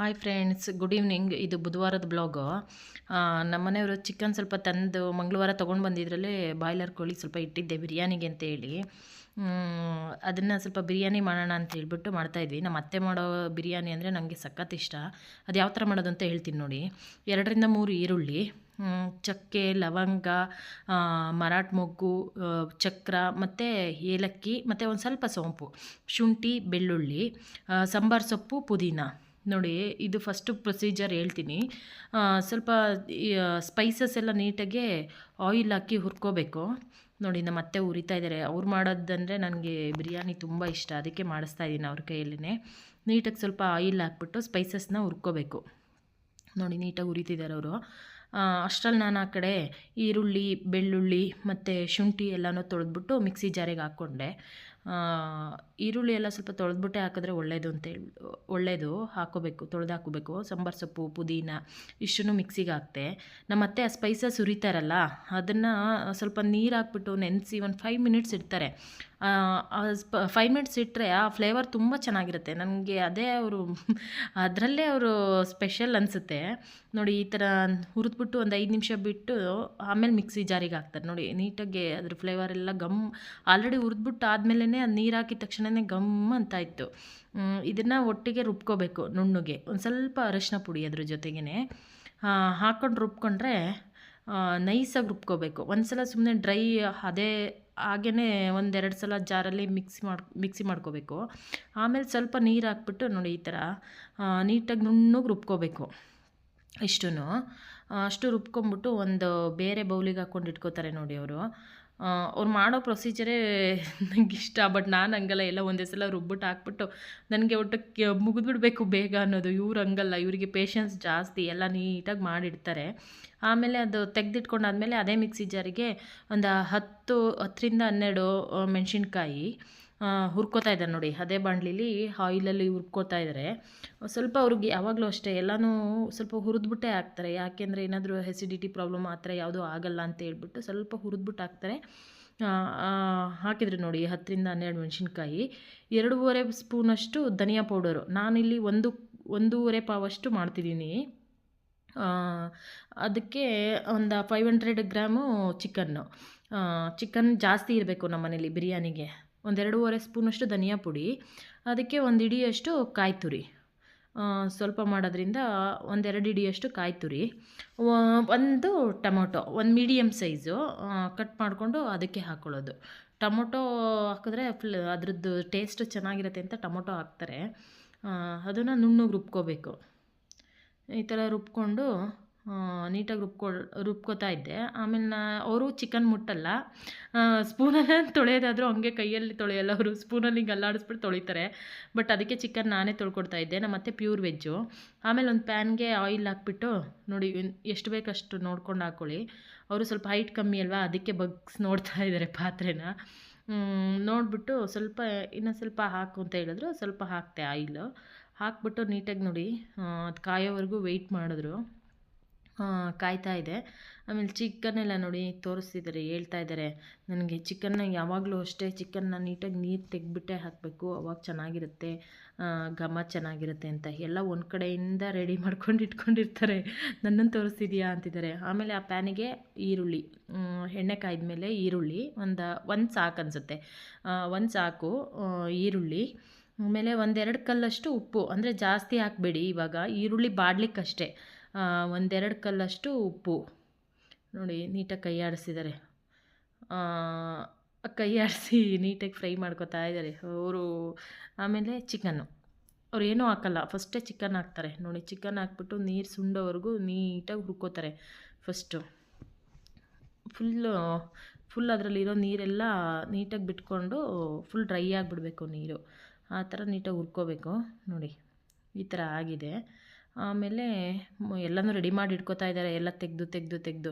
Hi friends, good evening. ಇದು ಬುಧವಾರದ blog. ನಮ್ಮ ಮನೆಯವರು ಚಿಕನ್ ಸ್ವಲ್ಪ ತಂದು ಮಂಗಳವಾರ ತೊಗೊಂಡು ಬಂದಿದ್ರಲ್ಲೇ ಬಾಯ್ಲರ್ ಕೋಳಿ ಸ್ವಲ್ಪ ಇಟ್ಟಿದ್ದೆ ಬಿರಿಯಾನಿಗೆ ಅಂತ ಹೇಳಿ. ಅದನ್ನು ಸ್ವಲ್ಪ ಬಿರಿಯಾನಿ ಮಾಡೋಣ ಅಂತ ಹೇಳ್ಬಿಟ್ಟು ಮಾಡ್ತಾಯಿದ್ವಿ. ನಮ್ಮ ಅತ್ತೆ ಮಾಡೋ ಬಿರಿಯಾನಿ ಅಂದರೆ ನನಗೆ ಸಖತ್ ಇಷ್ಟ. ಅದು ಯಾವ ಥರ ಮಾಡೋದು ಅಂತ ಹೇಳ್ತೀನಿ ನೋಡಿ. 2-3 ಈರುಳ್ಳಿ, ಚಕ್ಕೆ, ಲವಂಗ, ಮರಾಠ ಮೊಗ್ಗು, ಚಕ್ರ ಮತ್ತು ಏಲಕ್ಕಿ ಮತ್ತು ಒಂದು ಸ್ವಲ್ಪ ಸೋಂಪು, ಶುಂಠಿ, ಬೆಳ್ಳುಳ್ಳಿ, ಸಾಂಬಾರು ಸೊಪ್ಪು, ಪುದೀನ. ನೋಡಿ, ಇದು ಫಸ್ಟು ಪ್ರೊಸೀಜರ್ ಹೇಳ್ತೀನಿ. ಸ್ವಲ್ಪ ಸ್ಪೈಸಸ್ ಎಲ್ಲ ನೀಟಾಗೆ ಆಯಿಲ್ ಹಾಕಿ ಹುರ್ಕೋಬೇಕು. ನೋಡಿ, ನಮ್ಮ ಅತ್ತೆ ಉರಿತಾ ಇದ್ದಾರೆ. ಅವ್ರು ಮಾಡೋದಂದರೆ ನನಗೆ ಬಿರಿಯಾನಿ ತುಂಬ ಇಷ್ಟ, ಅದಕ್ಕೆ ಮಾಡಿಸ್ತಾ ಇದ್ದೀನಿ ಅವ್ರ ಕೈಯಲ್ಲೇ. ನೀಟಾಗಿ ಸ್ವಲ್ಪ ಆಯಿಲ್ ಹಾಕ್ಬಿಟ್ಟು ಸ್ಪೈಸಸ್ನ ಹುರ್ಕೋಬೇಕು. ನೋಡಿ, ನೀಟಾಗಿ ಉರಿತಿದ್ದಾರೆ ಅವರು. ಅಷ್ಟರಲ್ಲಿ ನಾನು ಆ ಕಡೆ ಈರುಳ್ಳಿ, ಬೆಳ್ಳುಳ್ಳಿ ಮತ್ತು ಶುಂಠಿ ಎಲ್ಲನೂ ತೊಳೆದ್ಬಿಟ್ಟು ಮಿಕ್ಸಿ ಜಾರಿಗೆ ಹಾಕ್ಕೊಂಡೆ. ಈರುಳ್ಳಿ ಎಲ್ಲ ಸ್ವಲ್ಪ ತೊಳೆದ್ಬಿಟ್ಟೆ ಹಾಕಿದ್ರೆ ಒಳ್ಳೆಯದು. ತೊಳೆದು ಹಾಕೋಬೇಕು. ಸಾಂಬಾರು ಸೊಪ್ಪು, ಪುದೀನ ಇಷ್ಟನ್ನು ಮಿಕ್ಸಿಗೆ ಹಾಕ್ತೆ. ನಮ್ಮ ಅತ್ತೆ ಆ ಸ್ಪೈಸಸ್ ಹುರಿತಾರಲ್ಲ, ಅದನ್ನು ಸ್ವಲ್ಪ ನೀರು ಹಾಕ್ಬಿಟ್ಟು ನೆನೆಸಿ ಒಂದು 5 ಮಿನಿಟ್ಸ್ ಇಡ್ತಾರೆ. 5 ಮಿನಿಟ್ಸ್ ಇಟ್ಟರೆ ಆ ಫ್ಲೇವರ್ ತುಂಬ ಚೆನ್ನಾಗಿರುತ್ತೆ. ನನಗೆ ಅದೇ ಅದರಲ್ಲೇ ಅವರು ಸ್ಪೆಷಲ್ ಅನಿಸುತ್ತೆ. ನೋಡಿ, ಈ ಥರ ಹುರಿದ್ಬಿಟ್ಟು ಒಂದು 5 ನಿಮಿಷ ಬಿಟ್ಟು ಆಮೇಲೆ ಮಿಕ್ಸಿ ಜಾರಿಗೆ ಹಾಕ್ತಾರೆ. ನೋಡಿ, ನೀಟಾಗಿ ಅದ್ರ ಫ್ಲೇವರ್ ಎಲ್ಲ ಆಲ್ರೆಡಿ ಹುರಿದ್ಬಿಟ್ಟು ಆದಮೇಲೆ ಅದು ನೀರು ಹಾಕಿದ ತಕ್ಷಣವೇ ಅಂತ ಇತ್ತು. ಇದನ್ನು ಒಟ್ಟಿಗೆ ರುಬ್ಕೋಬೇಕು ನುಣ್ಣಗೆ. ಒಂದು ಸ್ವಲ್ಪ ಅರಿಶಿನ ಪುಡಿ ಅದ್ರ ಜೊತೆಗೇ ಹಾಕ್ಕೊಂಡು ರುಬ್ಕೊಂಡ್ರೆ ನೈಸಾಗಿ ರುಬ್ಕೋಬೇಕು. ಒಂದು ಸಲ ಸುಮ್ಮನೆ ಡ್ರೈ ಹಾಗೇ 1-2 ಸಲ ಜಾರಲ್ಲಿ ಮಿಕ್ಸಿ ಮಾಡ್ಕೋಬೇಕು. ಆಮೇಲೆ ಸ್ವಲ್ಪ ನೀರು ಹಾಕ್ಬಿಟ್ಟು ನೋಡಿ, ಈ ಥರ ನೀಟಾಗಿ ನುಣ್ಣಗೆ ರುಬ್ಕೋಬೇಕು. ಅಷ್ಟು ರುಬ್ಕೊಂಬಿಟ್ಟು ಒಂದು ಬೇರೆ ಬೌಲಿಗೆ ಹಾಕ್ಕೊಂಡು ಇಟ್ಕೋತಾರೆ ನೋಡಿ ಅವರು. ಅವ್ರು ಮಾಡೋ ಪ್ರೊಸೀಜರೇ ನನಗೆ ಇಷ್ಟ. ಬಟ್ ನಾನು ಹಂಗಲ್ಲ, ಎಲ್ಲ ಒಂದೇ ಸಲ ರುಬ್ಬಿಟ್ಟು ಹಾಕ್ಬಿಟ್ಟು ನನಗೆ ಒಟ್ಟು ಮುಗಿದ್ಬಿಡ್ಬೇಕು ಬೇಗ ಅನ್ನೋದು. ಇವ್ರು ಹಂಗಲ್ಲ, ಇವರಿಗೆ ಪೇಷನ್ಸ್ ಜಾಸ್ತಿ. ಎಲ್ಲ ನೀಟಾಗಿ ಮಾಡಿಡ್ತಾರೆ. ಆಮೇಲೆ ಅದು ತೆಗೆದಿಟ್ಕೊಂಡಾದ್ಮೇಲೆ ಅದೇ ಮಿಕ್ಸಿ ಜಾರಿಗೆ ಒಂದು 10-12 ಮೆಣಸಿನ್ಕಾಯಿ ಹುರ್ಕೋತಾ ಇದ್ದಾರೆ. ನೋಡಿ, ಅದೇ ಬಾಣಲಿಲಿ ಆಯಿಲಲ್ಲಿ ಹುರ್ಕೋತಾ ಇದ್ದಾರೆ. ಸ್ವಲ್ಪ ಅವ್ರಿಗೆ ಯಾವಾಗಲೂ ಅಷ್ಟೇ ಎಲ್ಲನೂ ಸ್ವಲ್ಪ ಹುರಿದ್ಬಿಟ್ಟೇ ಹಾಕ್ತಾರೆ. ಯಾಕೆಂದರೆ ಏನಾದರೂ ಎಸಿಡಿಟಿ ಪ್ರಾಬ್ಲಮ್ ಆ ಥರ ಯಾವುದೂ ಆಗಲ್ಲ ಅಂತ ಹೇಳ್ಬಿಟ್ಟು ಸ್ವಲ್ಪ ಹುರಿದ್ಬಿಟ್ಟು ಹಾಕ್ತಾರೆ. ಹಾಕಿದ್ರು ನೋಡಿ, 10-12 ಮೆಣಸಿನ್ಕಾಯಿ, 2.5 ಸ್ಪೂನಷ್ಟು ಧನಿಯಾ ಪೌಡರು. ನಾನಿಲ್ಲಿ 1.5 ಪಾವಷ್ಟು ಮಾಡ್ತಿದ್ದೀನಿ. ಅದಕ್ಕೆ ಒಂದು 500 ಗ್ರಾಮು ಚಿಕನ್ ಜಾಸ್ತಿ ಇರಬೇಕು ನಮ್ಮ ಮನೇಲಿ ಬಿರಿಯಾನಿಗೆ. 2.5 ಸ್ಪೂನಷ್ಟು ಧನಿಯಾ ಪುಡಿ, ಅದಕ್ಕೆ 1 ಹಿಡಿಯಷ್ಟು ಕಾಯಿ ತುರಿ. ಸ್ವಲ್ಪ ಮಾಡೋದ್ರಿಂದ 1-2 ಹಿಡಿಯಷ್ಟು ಕಾಯಿ ತುರಿ, 1 ಟೊಮೊಟೊ, 1 ಮೀಡಿಯಮ್ ಸೈಜು ಕಟ್ ಮಾಡಿಕೊಂಡು ಅದಕ್ಕೆ ಹಾಕ್ಕೊಳ್ಳೋದು. ಟೊಮೊಟೊ ಹಾಕಿದ್ರೆ ಅದ್ರದ್ದು ಟೇಸ್ಟ್ ಚೆನ್ನಾಗಿರುತ್ತೆ ಅಂತ ಟೊಮೊಟೊ ಹಾಕ್ತಾರೆ. ಅದನ್ನು ನುಣ್ಣಗೆ ರುಬ್ಕೋಬೇಕು. ಈ ಥರ ರುಬ್ಕೊಂಡು ನೀಟಾಗಿ ರುಬ್ಕೋತಾ ಇದ್ದೆ. ಆಮೇಲೆ ಅವರು ಚಿಕನ್ ಮುಟ್ಟಲ್ಲ, ಸ್ಪೂನಲ್ಲೇ ತೊಳೆಯೋದಾದರೂ ಹಂಗೆ ಕೈಯಲ್ಲಿ ತೊಳೆಯಲ್ಲ ಅವರು, ಸ್ಪೂನಲ್ಲಿ ಹಿಂಗೆ ಅಲ್ಲಾಡಿಸ್ಬಿಟ್ಟು ತೊಳಿತಾರೆ. ಬಟ್ ಅದಕ್ಕೆ ಚಿಕನ್ ನಾನೇ ತೊಳ್ಕೊಡ್ತಾ ಇದ್ದೆ. ನಮ್ಮ ಮತ್ತೆ ಪ್ಯೂರ್ ವೆಜ್ಜು. ಆಮೇಲೆ ಒಂದು ಪ್ಯಾನ್ಗೆ ಆಯಿಲ್ ಹಾಕ್ಬಿಟ್ಟು ನೋಡಿ, ಎಷ್ಟು ಬೇಕಷ್ಟು ನೋಡ್ಕೊಂಡು ಹಾಕ್ಕೊಳ್ಳಿ. ಅವರು ಸ್ವಲ್ಪ ಹೈಟ್ ಕಮ್ಮಿ ಅಲ್ವಾ, ಅದಕ್ಕೆ ನೋಡ್ತಾ ಇದ್ದಾರೆ ಪಾತ್ರೆನ. ನೋಡಿಬಿಟ್ಟು ಇನ್ನೂ ಸ್ವಲ್ಪ ಹಾಕು ಅಂತ ಹೇಳಿದ್ರು. ಸ್ವಲ್ಪ ಹಾಕ್ತೆ ಆಯಿಲು. ಹಾಕ್ಬಿಟ್ಟು ನೀಟಾಗಿ ನೋಡಿ, ಅದು ಕಾಯೋವರೆಗೂ ವೆಯ್ಟ್ ಮಾಡಿದ್ರು. ಕಾಯ್ತಾ ಇದೆ. ಆಮೇಲೆ ಚಿಕನ್ನೆಲ್ಲ ನೋಡಿ ತೋರಿಸ್ತಿದ್ದಾರೆ, ಹೇಳ್ತಾ ಇದ್ದಾರೆ ನನಗೆ ಚಿಕನ್ನ ಯಾವಾಗಲೂ ಅಷ್ಟೇ ಚಿಕನ್ನ ನೀಟಾಗಿ ನೀರು ತೆಗೆದ್ಬಿಟ್ಟೆ ಹಾಕಬೇಕು, ಅವಾಗ ಚೆನ್ನಾಗಿರುತ್ತೆ, ಘಮ ಚೆನ್ನಾಗಿರುತ್ತೆ ಅಂತ ಎಲ್ಲ ಒಂದು ಕಡೆಯಿಂದ ರೆಡಿ ಮಾಡ್ಕೊಂಡು ಇಟ್ಕೊಂಡಿರ್ತಾರೆ. ನನ್ನನ್ನು ತೋರಿಸ್ತಿದ್ಯಾ ಅಂತಿದ್ದಾರೆ. ಆಮೇಲೆ ಆ ಪ್ಯಾನಿಗೆ ಈರುಳ್ಳಿ, ಎಣ್ಣೆ ಕಾಯ್ದ್ಮೇಲೆ ಈರುಳ್ಳಿ ಒಂದು ಸಾಕು ಅನಿಸುತ್ತೆ, ಒಂದು ಸಾಕು ಈರುಳ್ಳಿ. ಆಮೇಲೆ 1-2 ಕಲ್ಲಷ್ಟು ಉಪ್ಪು, ಅಂದರೆ ಜಾಸ್ತಿ ಹಾಕಬೇಡಿ ಇವಾಗ, ಈರುಳ್ಳಿ ಬಾಡ್ಲಿಕ್ಕಷ್ಟೇ. 1-2 ಕಲ್ಲಷ್ಟು ಉಪ್ಪು. ನೋಡಿ, ನೀಟಾಗಿ ಕೈ ಆಡಿಸಿದ್ದಾರೆ. ಕೈ ಆಡಿಸಿ ನೀಟಾಗಿ ಫ್ರೈ ಮಾಡ್ಕೊತಾ ಇದ್ದಾರೆ ಅವರು. ಆಮೇಲೆ ಚಿಕನ್ನು ಅವ್ರು ಏನೂ ಹಾಕಲ್ಲ, ಫಸ್ಟೇ ಚಿಕನ್ ಹಾಕ್ತಾರೆ. ನೋಡಿ, ಚಿಕನ್ ಹಾಕ್ಬಿಟ್ಟು ನೀರು ಸುಂಡೋವರೆಗೂ ನೀಟಾಗಿ ಹುರ್ಕೋತಾರೆ. ಫುಲ್ ಅದರಲ್ಲಿರೋ ನೀರೆಲ್ಲ ನೀಟಾಗಿ ಬಿಟ್ಕೊಂಡು ಫುಲ್ ಡ್ರೈ ಆಗಿಬಿಡ್ಬೇಕು ನೀರು. ಆ ಥರ ನೀಟಾಗಿ ಹುರ್ಕೋಬೇಕು. ನೋಡಿ, ಈ ಥರ ಆಗಿದೆ. ಆಮೇಲೆ ಎಲ್ಲನೂ ರೆಡಿ ಮಾಡಿ ಇಟ್ಕೋತಾ ಇದ್ದಾರೆ, ಎಲ್ಲ ತೆಗೆದು.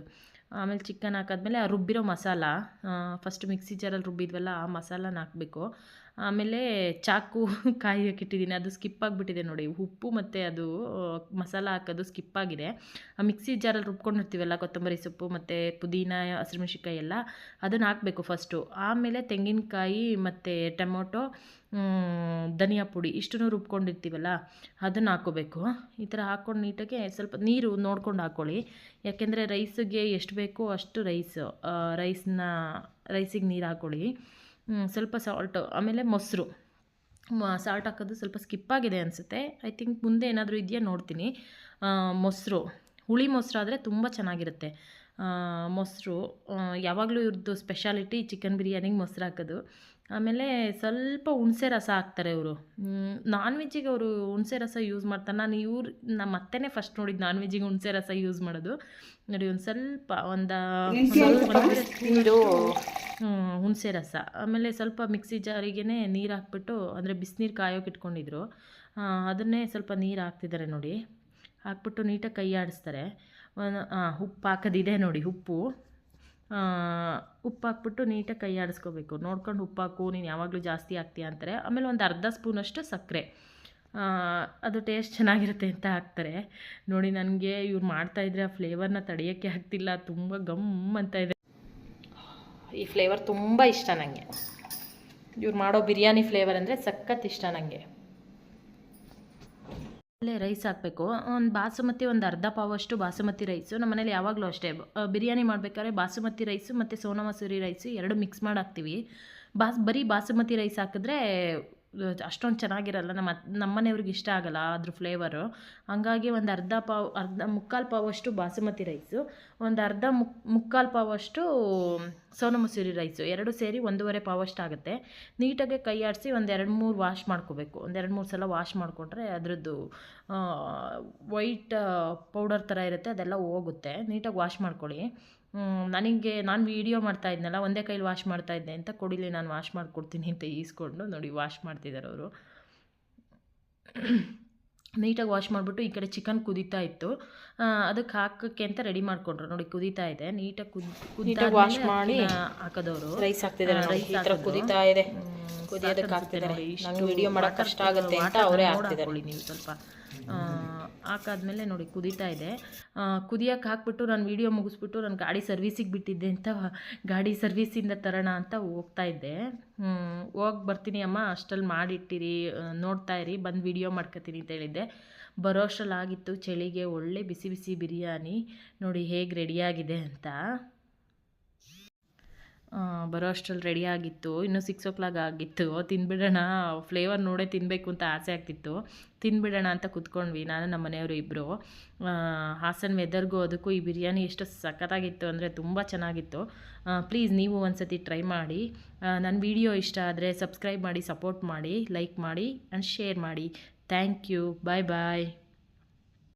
ಆಮೇಲೆ ಚಿಕನ್ ಹಾಕಾದ್ಮೇಲೆ ಆ ರುಬ್ಬಿರೋ ಮಸಾಲ, ಫಸ್ಟ್ ಮಿಕ್ಸಿ ಜಾರಲ್ಲಿ ರುಬ್ಬಿದ್ವಲ್ಲ ಆ ಮಸಾಲನ ಹಾಕಬೇಕು. ಆಮೇಲೆ ಚಾಕು ಕಾಯೋಕೆ ಇಟ್ಟಿದ್ದೀನಿ, ಅದು ಸ್ಕಿಪ್ ಆಗಿಬಿಟ್ಟಿದೆ ನೋಡಿ. ಉಪ್ಪು ಮತ್ತು ಅದು ಮಸಾಲ ಹಾಕೋದು ಸ್ಕಿಪ್ ಆಗಿದೆ. ಮಿಕ್ಸಿ ಜಾರಲ್ಲಿ ರುಬ್ಕೊಂಡಿರ್ತೀವಲ್ಲ ಕೊತ್ತಂಬರಿ ಸೊಪ್ಪು ಮತ್ತು ಪುದೀನ, ಹಸಿಮೆಣ್ಸಿನ್ಕಾಯಿ ಎಲ್ಲ, ಅದನ್ನು ಹಾಕಬೇಕು ಫಸ್ಟು. ಆಮೇಲೆ ತೆಂಗಿನಕಾಯಿ ಮತ್ತು ಟೊಮೊಟೊ, ಧನಿಯಾ ಪುಡಿ ಇಷ್ಟನ್ನು ರುಬ್ಕೊಂಡಿರ್ತೀವಲ್ಲ ಅದನ್ನು ಹಾಕ್ಕೋಬೇಕು. ಈ ಥರ ಹಾಕ್ಕೊಂಡು ನೀಟಾಗಿ ಸ್ವಲ್ಪ ನೀರು ನೋಡ್ಕೊಂಡು ಹಾಕ್ಕೊಳ್ಳಿ. ಯಾಕೆಂದರೆ ರೈಸಿಗೆ ಎಷ್ಟು ಬೇಕೋ ಅಷ್ಟು ರೈಸಿಗೆ ನೀರು ಹಾಕ್ಕೊಳ್ಳಿ. ಸ್ವಲ್ಪ ಸಾಲ್ಟು, ಆಮೇಲೆ ಮೊಸರು. ಸಾಲ್ಟ್ ಹಾಕೋದು ಸ್ವಲ್ಪ ಸ್ಕಿಪ್ ಆಗಿದೆ ಅನಿಸುತ್ತೆ. ಐ ಥಿಂಕ್ ಮುಂದೆ ಏನಾದರೂ ಇದೆಯಾ ನೋಡ್ತೀನಿ. ಮೊಸರು, ಹುಳಿ ಮೊಸರು ಆದರೆ ತುಂಬ ಚೆನ್ನಾಗಿರುತ್ತೆ. ಮೊಸರು ಯಾವಾಗಲೂ ಇವ್ರದ್ದು ಸ್ಪೆಷಾಲಿಟಿ ಚಿಕನ್ ಬಿರಿಯಾನಿಗೆ ಮೊಸರು ಹಾಕೋದು. ಆಮೇಲೆ ಸ್ವಲ್ಪ ಹುಣಸೆ ರಸ ಹಾಕ್ತಾರೆ ಇವರು. ನಾನ್ ವೆಜ್ಜಿಗೆ ಅವರು ಹುಣಸೆ ರಸ ಯೂಸ್ ಮಾಡ್ತಾರೆ. ನಮ್ಮ ಅತ್ತೆನೇ ಫಸ್ಟ್ ನೋಡಿದ್ದು ನಾನ್ ವೆಜ್ಜಿಗೆ ಹುಣಸೆ ರಸ ಯೂಸ್ ಮಾಡೋದು ನೋಡಿ. ಒಂದು ಸ್ವಲ್ಪ ಹುಣಸೆ ರಸ, ಆಮೇಲೆ ಸ್ವಲ್ಪ ಮಿಕ್ಸಿ ಜಾರಿಗೇ ನೀರು ಹಾಕ್ಬಿಟ್ಟು, ಅಂದರೆ ಬಿಸಿನೀರು ಕಾಯೋಕೆ ಇಟ್ಕೊಂಡಿದ್ರು, ಅದನ್ನೇ ಸ್ವಲ್ಪ ನೀರು ಹಾಕ್ತಿದ್ದಾರೆ ನೋಡಿ. ಹಾಕ್ಬಿಟ್ಟು ನೀಟಾಗಿ ಕೈ ಆಡಿಸ್ತಾರೆ. ಉಪ್ಪು ಹಾಕೋದಿದೆ ನೋಡಿ, ಉಪ್ಪು ಹಾಕ್ಬಿಟ್ಟು ನೀಟಾಗಿ ಕೈ ಆಡಿಸ್ಕೋಬೇಕು. ನೋಡ್ಕೊಂಡು ಉಪ್ಪು ಹಾಕು, ನೀನು ಯಾವಾಗಲೂ ಜಾಸ್ತಿ ಹಾಕ್ತೀಯ ಅಂತಾರೆ. ಆಮೇಲೆ ಒಂದು ಅರ್ಧ ಸ್ಪೂನಷ್ಟು ಸಕ್ಕರೆ, ಅದು ಟೇಸ್ಟ್ ಚೆನ್ನಾಗಿರುತ್ತೆ ಅಂತ ಹಾಕ್ತಾರೆ ನೋಡಿ. ನನಗೆ ಇವ್ರು ಮಾಡ್ತಾಯಿದ್ರೆ ಆ ಫ್ಲೇವರ್ನ ತಡೆಯೋಕ್ಕೆ ಆಗ್ತಿಲ್ಲ, ತುಂಬ ಗಮ್ ಅಂತ ಇದೆ. ಈ ಫ್ಲೇವರ್ ತುಂಬ ಇಷ್ಟ ನನಗೆ. ಇವ್ರು ಮಾಡೋ ಬಿರಿಯಾನಿ ಫ್ಲೇವರ್ ಅಂದರೆ ಸಖತ್ ಇಷ್ಟ ನನಗೆ. ಅಲ್ಲೇ ರೈಸ್ ಹಾಕಬೇಕು. ಒಂದು ಅರ್ಧ ಪಾವಷ್ಟು ಬಾಸುಮತಿ ರೈಸು. ನಮ್ಮ ಮನೇಲಿ ಯಾವಾಗಲೂ ಅಷ್ಟೇ, ಬಿರಿಯಾನಿ ಮಾಡಬೇಕಾದ್ರೆ ಬಾಸುಮತಿ ರೈಸು ಮತ್ತು ಸೋನಾ ಮಸೂರಿ ರೈಸು ಎರಡು ಮಿಕ್ಸ್ ಮಾಡಿ ಹಾಕ್ತೀವಿ. ಬರೀ ಬಾಸುಮತಿ ರೈಸ್ ಹಾಕಿದ್ರೆ ಅಷ್ಟೊಂದು ಚೆನ್ನಾಗಿರಲ್ಲ, ನಮ್ಮ ಮನೆಯವ್ರಿಗೆ ಇಷ್ಟ ಆಗಲ್ಲ ಅದ್ರ ಫ್ಲೇವರು. ಹಂಗಾಗಿ ಒಂದು ಮುಕ್ಕಾಲು ಪಾವಷ್ಟು ಬಾಸುಮತಿ ರೈಸು, ಒಂದು ಮುಕ್ಕಾಲು ಪಾವಷ್ಟು ಸೋನಾ ಮಸೂರಿ ರೈಸು, ಎರಡು ಸೇರಿ 1.5 ಪಾವಷ್ಟು ಆಗುತ್ತೆ. ನೀಟಾಗಿ ಕೈ ಆಡಿಸಿ ಒಂದು 2-3 ವಾಶ್ ಮಾಡ್ಕೋಬೇಕು. ಒಂದು 2-3 ಸಲ ವಾಶ್ ಮಾಡಿಕೊಂಡ್ರೆ ಅದರದ್ದು ವೈಟ್ ಪೌಡರ್ ಥರ ಇರುತ್ತೆ, ಅದೆಲ್ಲ ಹೋಗುತ್ತೆ. ನೀಟಾಗಿ ವಾಶ್ ಮಾಡ್ಕೊಳ್ಳಿ. ನಾನು ವೀಡಿಯೋ ಮಾಡ್ತಾ ಇದ್ನಲ್ಲ, ಒಂದೇ ಕೈಲಿ ವಾಶ್ ಮಾಡ್ತಾಯಿದ್ದೆ ಅಂತ, ಕೊಡಿಲಿ ನಾನು ವಾಶ್ ಮಾಡಿಕೊಡ್ತೀನಿ ಅಂತ ಈಸ್ಕೊಂಡು ನೋಡಿ ವಾಶ್ ಮಾಡ್ತಿದ್ದಾರೆ ಅವರು. ನೀಟಾಗಿ ವಾಶ್ ಮಾಡಿಬಿಟ್ಟು ಈ ಕಡೆ ಚಿಕನ್ ಕುದೀತಾ ಇತ್ತು, ಅದಕ್ಕೆ ಹಾಕೋಕ್ಕೆ ಅಂತ ರೆಡಿ ಮಾಡಿಕೊಂಡ್ರು ನೋಡಿ. ಕುದೀತಾ ಇದೆ, ನೀಟಾಗಿ ವಾಶ್ ಮಾಡಿ ಹಾಕೋದವರು. ರೈಸ್ ಹಾಕ್ತಿದ್ದಾರೆ, ಕುದೀತಾ ಇದೆ, ಕುದಿಯೋದಕ್ಕೆ ಹಾಕ್ತಿದ್ದಾರೆ. ನಂಗೆ ವಿಡಿಯೋ ಮಾಡೋಕ್ಕೆ ಕಷ್ಟ ಆಗುತ್ತೆ ಅಂತ ಅವರೇ ಹಾಕ್ತಿದ್ದಾರೆ. ನೀವು ಸ್ವಲ್ಪ ಹಾಕಾದ್ಮೇಲೆ ನೋಡಿ ಕುದೀತಾ ಇದೆ. ಕುದಿಯೋಕೆ ಹಾಕ್ಬಿಟ್ಟು ನಾನು ವೀಡಿಯೋ ಮುಗಿಸ್ಬಿಟ್ಟು ನಾನು ಗಾಡಿ ಸರ್ವೀಸಿಗೆ ಬಿಟ್ಟಿದ್ದೆ ಅಂತ, ಗಾಡಿ ಸರ್ವೀಸಿಂದ ತರೋಣ ಅಂತ ಹೋಗ್ತಾ ಇದ್ದೆ. ಹೋಗಿ ಬರ್ತೀನಿ ಅಮ್ಮ, ಅಷ್ಟರಲ್ಲಿ ಮಾಡಿಟ್ಟಿರಿ, ನೋಡ್ತಾ ಇರಿ, ಬಂದು ವೀಡಿಯೋ ಮಾಡ್ಕೊತೀನಿ ಅಂತ ಹೇಳಿದ್ದೆ. ಬರೋ ಅಷ್ಟರಲ್ಲಿ ಆಗಿತ್ತು ಚಳಿಗೆ ಒಳ್ಳೆ ಬಿಸಿ ಬಿಸಿ ಬಿರಿಯಾನಿ ನೋಡಿ ಹೇಗೆ ರೆಡಿಯಾಗಿದೆ ಅಂತ. ಬರೋ ಅಷ್ಟರಲ್ಲಿ ರೆಡಿ ಆಗಿತ್ತು. ಇನ್ನೂ 6 o'clock ಆಗಿತ್ತು. ತಿಂದ್ಬಿಡೋಣ, ಫ್ಲೇವರ್ ನೋಡೇ ತಿನ್ನಬೇಕು ಅಂತ ಆಸೆ ಆಗ್ತಿತ್ತು. ತಿಂದ್ಬಿಡೋಣ ಅಂತ ಕೂತ್ಕೊಂಡ್ವಿ, ನಾನು ನಮ್ಮ ಮನೆಯವರು ಇಬ್ಬರು. ಹಾಸನ ವೆದರ್ಗೂ ಅದಕ್ಕೂ ಈ ಬಿರಿಯಾನಿ ಎಷ್ಟು ಸಖತ್ತಾಗಿತ್ತು ಅಂದರೆ ತುಂಬ ಚೆನ್ನಾಗಿತ್ತು. ಪ್ಲೀಸ್ ನೀವು ಒಂದು ಸತಿ ಟ್ರೈ ಮಾಡಿ. ನನ್ನ ವಿಡಿಯೋ ಇಷ್ಟ ಆದರೆ ಸಬ್ಸ್ಕ್ರೈಬ್ ಮಾಡಿ, ಸಪೋರ್ಟ್ ಮಾಡಿ, ಲೈಕ್ ಮಾಡಿ ಆ್ಯಂಡ್ ಶೇರ್ ಮಾಡಿ. Thank you. Bye bye.